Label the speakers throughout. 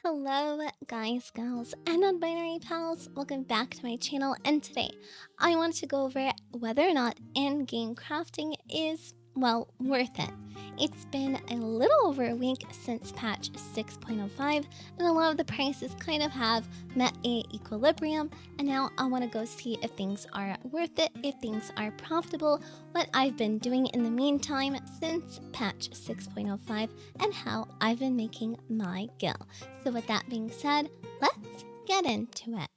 Speaker 1: Hello guys, gals, and non-binary pals. Welcome back to my channel, and today I want to go over whether or not in-game crafting is, well, worth it. It's been a little over a week since patch 6.05, and a lot of the prices kind of have met a equilibrium, and now I want to go see if things are worth it, if things are profitable, what I've been doing in the meantime since patch 6.05, and how I've been making my gil. So with that being said, let's get into it.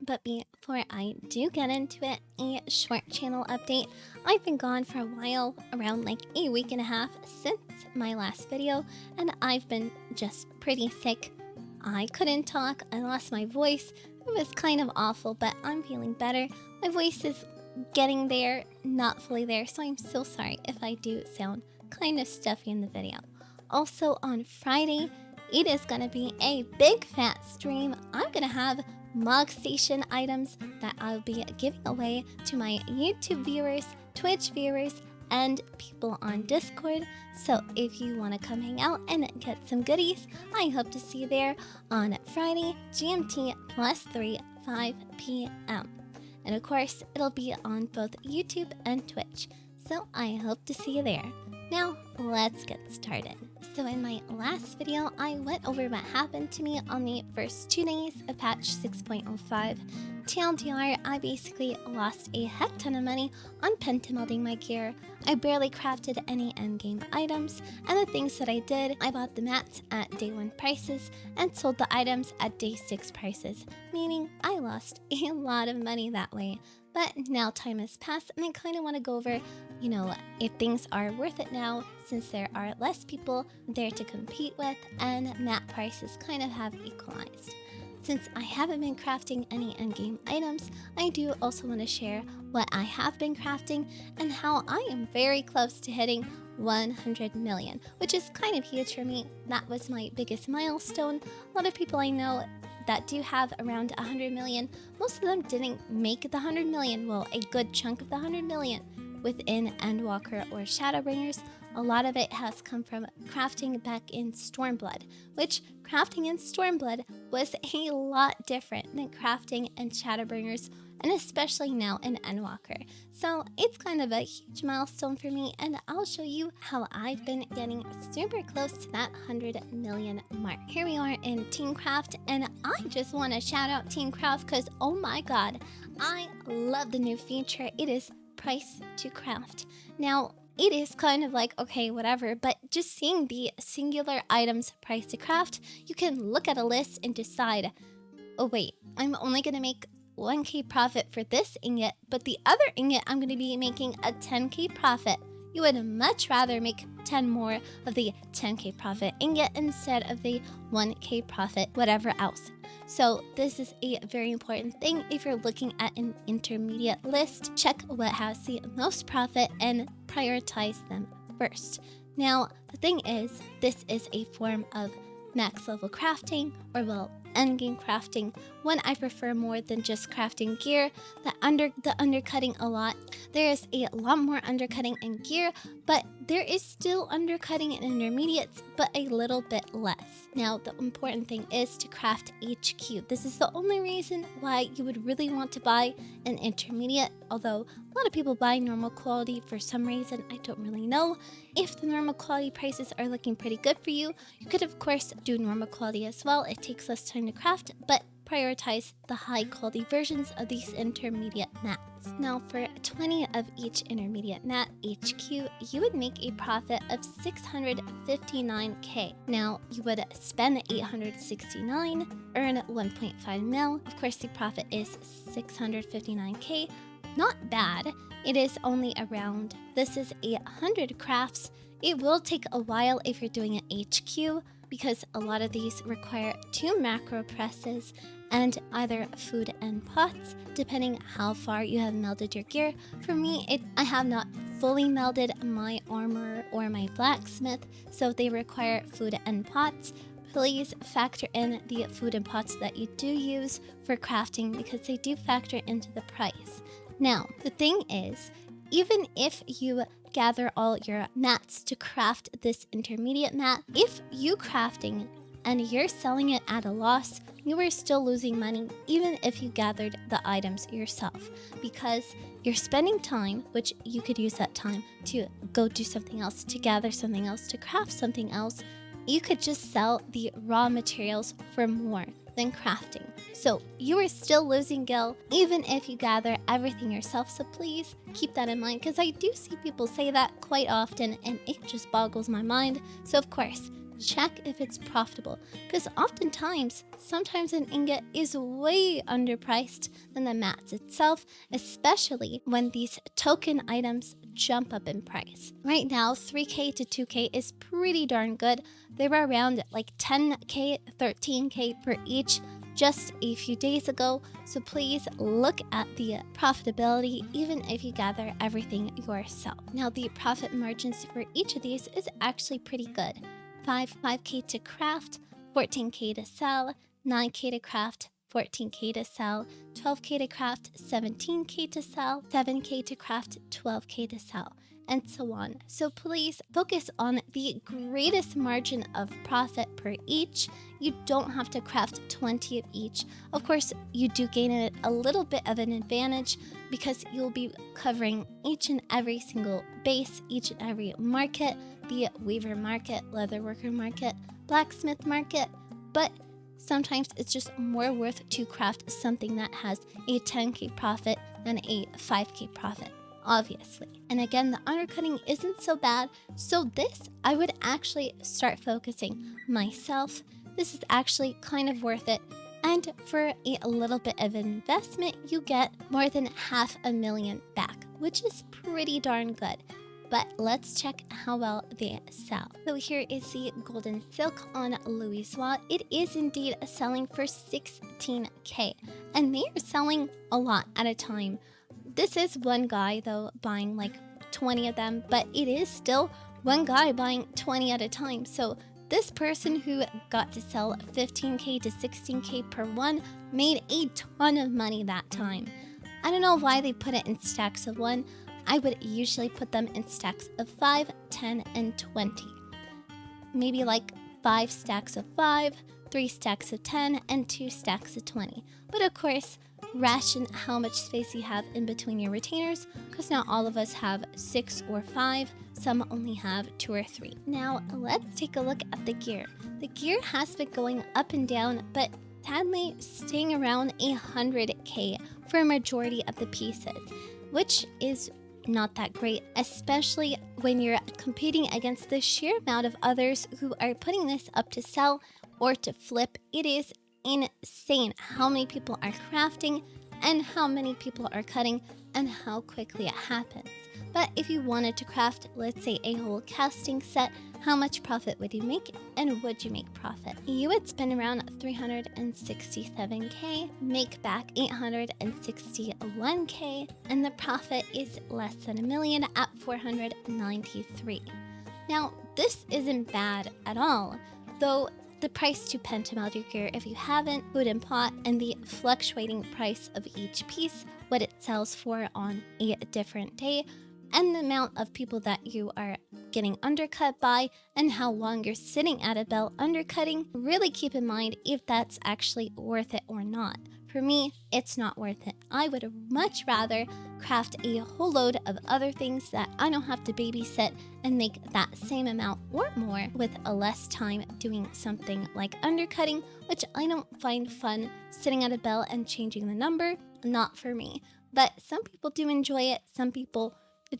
Speaker 1: But before I do get into it, a short channel update. I've been gone for a while, around like a week and a half since my last video, and I've been just pretty sick. I couldn't talk, I lost my voice. It was kind of awful, but I'm feeling better. My voice is getting there, not fully there, so I'm so sorry if I do sound kind of stuffy in the video. Also on Friday, it is going to be a big fat stream. I'm going to have Mog Station items that I'll be giving away to my YouTube viewers, Twitch viewers, and people on Discord. So if you want to come hang out and get some goodies, I hope to see you there on Friday, GMT +3, 5 p.m. And of course, it'll be on both YouTube and Twitch. So I hope to see you there. Now, let's get started. So in my last video, I went over what happened to me on the first 2 days of patch 6.05. TLDR, I basically lost a heck ton of money on pentamelding my gear. I barely crafted any endgame items, and the things that I did, I bought the mats at day 1 prices and sold the items at day 6 prices, meaning I lost a lot of money that way. But now time has passed, and I kind of want to go over, if things are worth it now, since there are less people there to compete with, and mat prices kind of have equalized. Since I haven't been crafting any endgame items, I do also want to share what I have been crafting and how I am very close to hitting 100 million, which is kind of huge for me. That was my biggest milestone. A lot of people I know that do have around 100 million, most of them didn't make the 100 million, well, a good chunk of the 100 million within Endwalker or Shadowbringers. A lot of it has come from crafting back in Stormblood, which crafting in Stormblood was a lot different than crafting in Shadowbringers, and especially now in Endwalker. So it's kind of a huge milestone for me, and I'll show you how I've been getting super close to that 100 million mark. Here we are in Teamcraft, and I just want to shout out Teamcraft because, oh my god, I love the new feature. It is price to craft. Now, it is kind of like, okay, whatever, but just seeing the singular items price to craft, you can look at a list and decide, oh wait, I'm only going to make 1k profit for this ingot, but the other ingot I'm going to be making a 10k profit. You would much rather make 10 more of the 10k profit ingot instead of the 1k profit whatever else. So this is a very important thing. If you're looking at an intermediate list, check what has the most profit and prioritize them first. Now, the thing is, this is a form of max level crafting, or well, endgame crafting, one I prefer more than just crafting gear. The undercutting a lot. There is a lot more undercutting in gear, but there is still undercutting in intermediates, but a little bit less. Now, the important thing is to craft HQ. This is the only reason why you would really want to buy an intermediate, although a lot of people buy normal quality for some reason. I don't really know. If the normal quality prices are looking pretty good for you, you could of course do normal quality as well. It takes less time to craft, but prioritize the high quality versions of these intermediate mats. Now for 20 of each intermediate mat HQ, you would make a profit of 659k. Now you would spend 869, earn 1.5 mil. Of course the profit is 659k. Not bad. It is only around, this is 100 crafts. It will take a while if you're doing an HQ, because a lot of these require 2 macro presses and either food and pots, depending how far you have melded your gear. For me, I have not fully melded my armor or my blacksmith, so they require food and pots. Please factor in the food and pots that you do use for crafting because they do factor into the price. Now, the thing is, even if you gather all your mats to craft this intermediate mat, if you crafting and you're selling it at a loss, you are still losing money even if you gathered the items yourself, because you're spending time, which you could use that time to go do something else, to gather something else, to craft something else. You could just sell the raw materials for more than crafting. So you are still losing Gil even if you gather everything yourself. So please keep that in mind, because I do see people say that quite often and it just boggles my mind. So of course, check if it's profitable, because sometimes an ingot is way underpriced than the mats itself, especially when these token items jump up in price. Right now, 3k to 2k is pretty darn good. They were around like 10k, 13k per each just a few days ago. So please look at the profitability even if you gather everything yourself. Now the profit margins for each of these is actually pretty good. 5k to craft, 14k to sell, 9k to craft, 14k to sell, 12k to craft, 17k to sell, 7k to craft, 12k to sell, and so on. So please focus on the greatest margin of profit per each. You don't have to craft 20 of each. Of course, you do gain a little bit of an advantage because you'll be covering each and every single base, each and every market, the weaver market, leatherworker market, blacksmith market, but sometimes it's just more worth to craft something that has a 10k profit than a 5k profit, obviously. And again, the undercutting isn't so bad, so this I would actually start focusing myself. This is actually kind of worth it, and for a little bit of investment, you get more than $500,000 back, which is pretty darn good. But let's check how well they sell. So here is the golden silk on Louisoix. It is indeed selling for 16k, and they are selling a lot at a time. This is one guy though buying like 20 of them, but it is still one guy buying 20 at a time. So this person who got to sell 15k to 16k per one made a ton of money that time. I don't know why they put it in stacks of one. I would usually put them in stacks of 5, 10, and 20. Maybe like 5 stacks of 5, 3 stacks of 10, and 2 stacks of 20. But of course, ration how much space you have in between your retainers, because not all of us have 6 or 5. Some only have 2 or 3. Now, let's take a look at the gear. The gear has been going up and down, but sadly staying around 100k for a majority of the pieces, which is not that great, especially when you're competing against the sheer amount of others who are putting this up to sell or to flip. It is insane how many people are crafting and how many people are cutting and how quickly it happens. But if you wanted to craft, let's say, a whole casting set, how much profit would you make, and would you make profit? You would spend around 367k, make back 861k, and the profit is less than $1 million at 493. Now, this isn't bad at all, though the price to pentameld your gear if you haven't, food and pot, and the fluctuating price of each piece, what it sells for on a different day, and the amount of people that you are getting undercut by, and how long you're sitting at a bell undercutting, really keep in mind if that's actually worth it or not. For me, it's not worth it. I would much rather craft a whole load of other things that I don't have to babysit and make that same amount or more with a less time doing something like undercutting, which I don't find fun sitting at a bell and changing the number. Not for me. But some people do enjoy it. Some people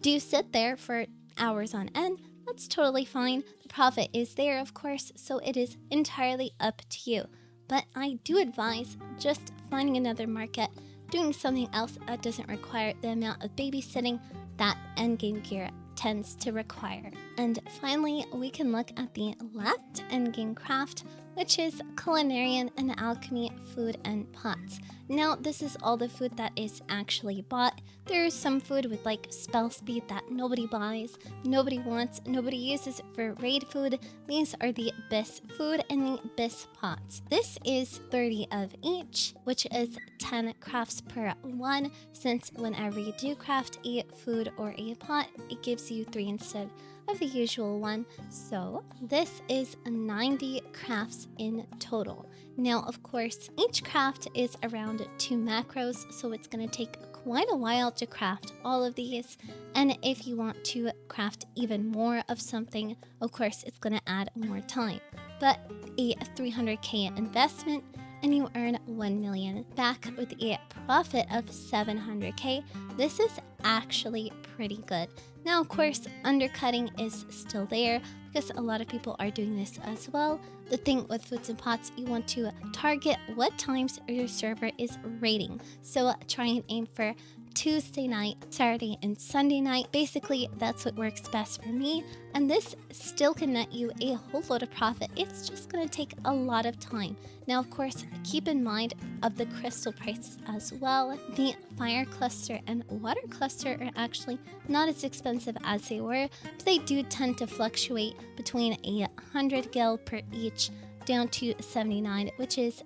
Speaker 1: do sit there for hours on end. That's totally fine. The profit is there, of course, so it is entirely up to you. But I do advise just finding another market, doing something else that doesn't require the amount of babysitting that endgame gear tends to require. And finally, we can look at the last endgame craft, which is Culinarian and Alchemy Food and Pots. Now, this is all the food that is actually bought. There is some food with like spell speed that nobody buys, nobody wants, nobody uses it for raid food. These are the best food and the best pots. This is 30 of each, which is 10 crafts per one, since whenever you do craft a food or a pot, it gives you 3 instead of the usual one. So this is 90 crafts in total. Now, of course, each craft is around 2 macros, so it's going to take quite a while to craft all of these. And if you want to craft even more of something, of course, it's going to add more time. But a 300k investment and you earn 1 million back with a profit of 700k. This is actually pretty good. Now, of course, undercutting is still there because a lot of people are doing this as well. The thing with foods and pots, you want to target what times your server is raiding. So try and aim for Tuesday night, Saturday, and Sunday night. Basically, that's what works best for me. And this still can net you a whole load of profit. It's just going to take a lot of time. Now, of course, keep in mind of the crystal prices as well. The fire cluster and water cluster are actually not as expensive as they were, but they do tend to fluctuate between 100 gil per each down to 79, which is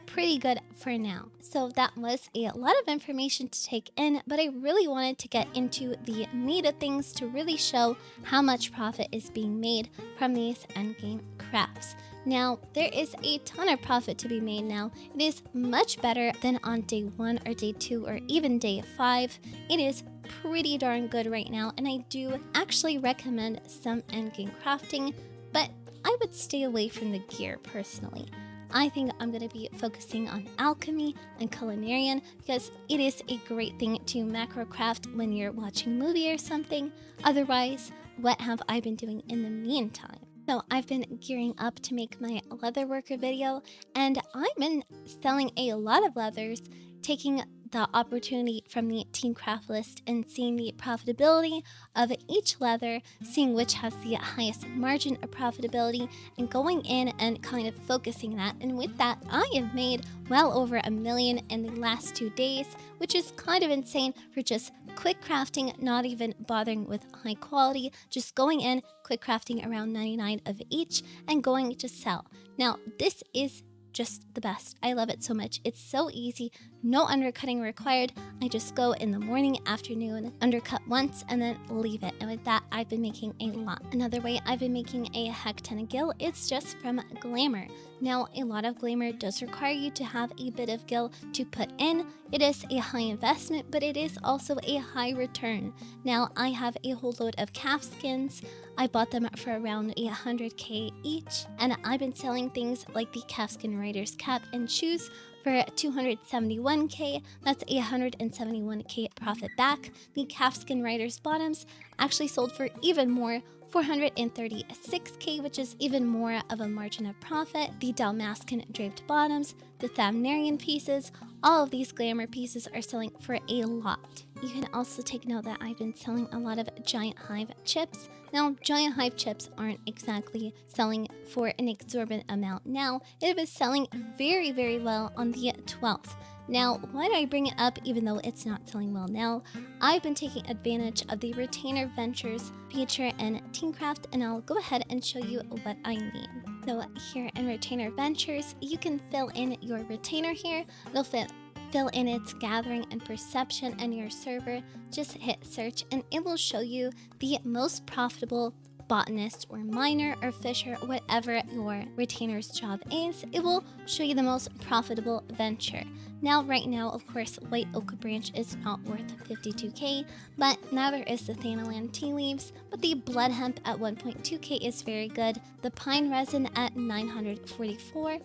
Speaker 1: pretty good for now. So that was a lot of information to take in, but I really wanted to get into the meat of things to really show how much profit is being made from these endgame crafts. Now, there is a ton of profit to be made now. It is much better than on day 1 or day 2 or even day 5. It is pretty darn good right now, and I do actually recommend some endgame crafting, but I would stay away from the gear personally. I think I'm going to be focusing on Alchemy and Culinarian because it is a great thing to macro craft when you're watching a movie or something. Otherwise, what have I been doing in the meantime? So I've been gearing up to make my leather worker video, and I've been selling a lot of leathers, taking the opportunity from the team craft list and seeing the profitability of each leather, seeing which has the highest margin of profitability, and going in and kind of focusing that. And with that, I have made well over $1 million in the last 2 days, which is kind of insane for just quick crafting, not even bothering with high quality, just going in, quick crafting around 99 of each, and going to sell. Now, this is just the best. I love it so much. It's so easy, no undercutting required. I just go in the morning, afternoon, undercut once, and then leave it. And with that, I've been making a lot. Another way I've been making a heck ton of gil is just from glamour. Now, a lot of glamour does require you to have a bit of gil to put in. It is a high investment, but it is also a high return. Now, I have a whole load of calf skins. I bought them for around 100k each, and I've been selling things like the calfskin rider's cap and shoes for 271k. That's 171k profit back. The calfskin rider's bottoms actually sold for even more, 436k, which is even more of a margin of profit. The Dalmascan draped bottoms, the Thamnarian pieces, all of these glamour pieces are selling for a lot. You can also take note that I've been selling a lot of giant hive chips. Now, giant hive chips aren't exactly selling for an exorbitant amount now. It was selling very, very well on the 12th. Now, why do I bring it up even though it's not selling well now? I've been taking advantage of the Retainer Ventures feature in Teamcraft, and I'll go ahead and show you what I mean. So here in Retainer Ventures, you can fill in your retainer here. It'll fill in its gathering and perception and your server. Just hit search and it will show you the most profitable botanist or miner or fisher, whatever your retainer's job is. It will show you the most profitable venture. Now, right now, of course, white oak branch is not worth 52k, but neither is the Thanalan tea leaves. But the blood hemp at 1.2k is very good. The pine resin at 944.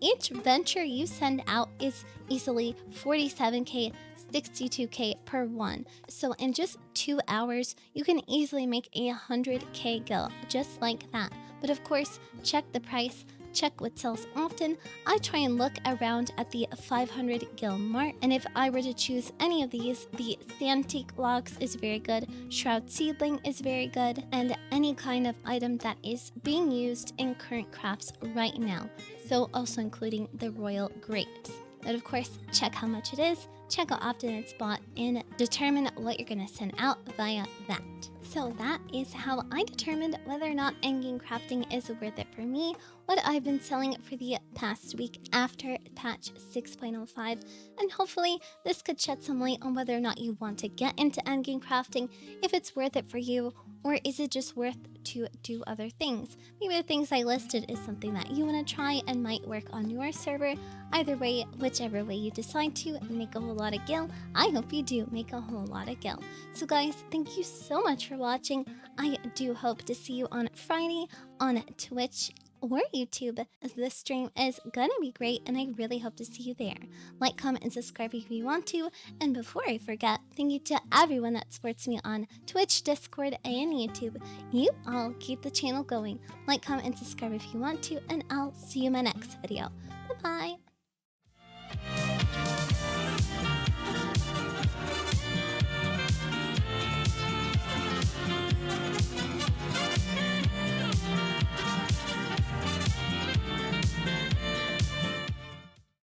Speaker 1: Each venture you send out is easily 47k, 62k per one. So in just 2 hours, you can easily make 100k gil, just like that. But of course, check the price, check what sells often. I try and look around at the 500 gil mark, and if I were to choose any of these, the Santique logs is very good, Shroud Seedling is very good, and any kind of item that is being used in current crafts right now. so also including the royal grapes. But of course, check how much it is, check how often it's bought, and determine what you're going to send out via that. So that is how I determined whether or not endgame crafting is worth it for me, what I've been selling for the past week after patch 6.05, and hopefully this could shed some light on whether or not you want to get into endgame crafting, if it's worth it for you, or is it just worth to do other things. Maybe the things I listed is something that you want to try and might work on your server. Either way, whichever way you decide to make a whole lot of gil, I hope you do make a whole lot of gil. So guys, thank you so much for watching. I do hope to see you on Friday on Twitch or YouTube, as this stream is gonna be great and I really hope to see you there. Like, comment, and subscribe if you want to. And before I forget, thank you to everyone that supports me on Twitch, Discord, and YouTube. You all keep the channel going. Like, comment, and subscribe if you want to, and I'll see you in my next video. Bye-bye!